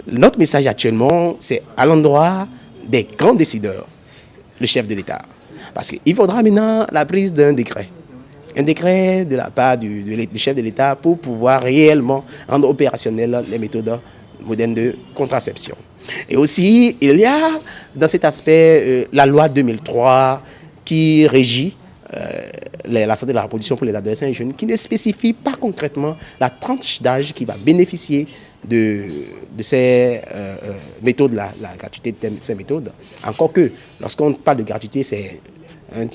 Notre message actuellement, c'est à l'endroit des grands décideurs, le chef de l'État. Parce qu'il faudra maintenant la prise d'un décret. Un décret de la part du chef de l'État pour pouvoir réellement rendre opérationnelles les méthodes modernes de contraception. Et aussi, il y a dans cet aspect la loi 2003 qui régit la santé de la reproduction pour les adolescents et jeunes, qui ne spécifie pas concrètement la tranche d'âge qui va bénéficier de ces méthodes, la gratuité de ces méthodes. Encore que, lorsqu'on parle de gratuité, c'est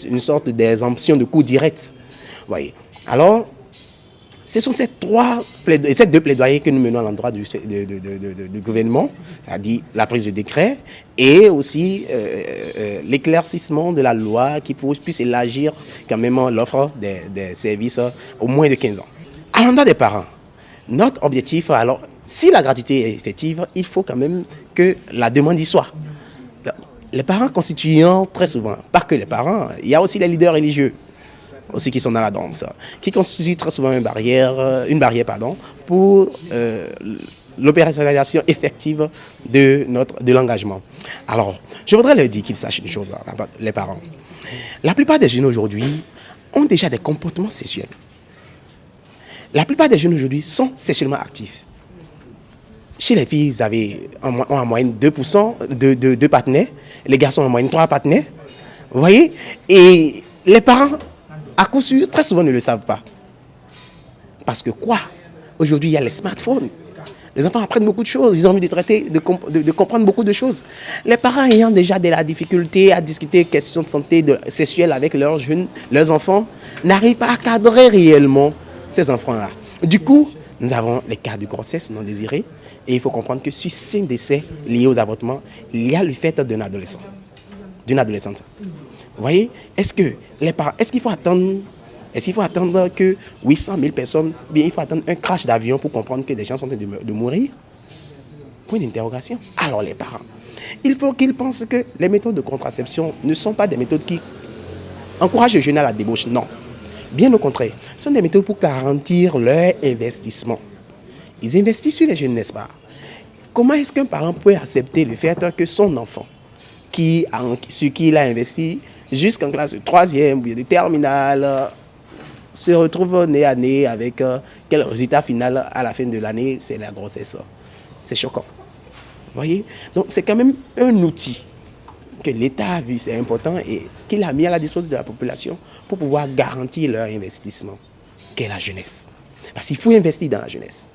une sorte d'exemption de coûts directs. Voyez. Alors, ce sont ces deux plaidoyers que nous menons à l'endroit du gouvernement, c'est-à-dire la prise de décret et aussi l'éclaircissement de la loi qui puisse élargir quand même l'offre des services au moins de 15 ans. À l'endroit des parents, notre objectif, alors, si la gratuité est effective, il faut quand même que la demande y soit. Les parents constituant très souvent, pas que les parents, il y a aussi les leaders religieux aussi qui sont dans la danse, qui constituent très souvent une barrière pour l'opérationnalisation effective de l'engagement. Alors, je voudrais leur dire qu'ils sachent une chose, les parents. La plupart des jeunes aujourd'hui ont déjà des comportements sexuels. La plupart des jeunes aujourd'hui sont sexuellement actifs. Chez les filles, vous avez en moyenne 2% de partenaires, les garçons en moyenne 3 partenaires. Vous voyez? Et les parents, à coup sûr, très souvent ne le savent pas. Parce que quoi? Aujourd'hui, il y a les smartphones. Les enfants apprennent beaucoup de choses. Ils ont envie de comprendre beaucoup de choses. Les parents ayant déjà de la difficulté à discuter questions de santé sexuelle avec leurs enfants, n'arrivent pas à cadrer réellement ces enfants-là. Du coup, nous avons les cas de grossesse non désirée. Et il faut comprendre que sur 5 décès liés aux avortements, il y a le fait d'un adolescent, d'une adolescente. Vous voyez, est-ce qu'il faut attendre que 800 000 personnes, bien il faut attendre un crash d'avion pour comprendre que des gens sont en train de mourir? Point d'interrogation. Alors les parents, il faut qu'ils pensent que les méthodes de contraception ne sont pas des méthodes qui encouragent les jeunes à la débauche. Non. Bien au contraire, ce sont des méthodes pour garantir leur investissement. Ils investissent sur les jeunes, n'est-ce pas? Comment est-ce qu'un parent peut accepter le fait que son enfant, sur qui il a investi jusqu'en classe de 3e ou de terminale, se retrouve nez à nez avec quel résultat final à la fin de l'année? C'est la grossesse. C'est choquant. Vous voyez? Donc c'est quand même un outil que l'État a vu, c'est important, et qu'il a mis à la disposition de la population pour pouvoir garantir leur investissement, qu'est la jeunesse. Parce qu'il faut investir dans la jeunesse.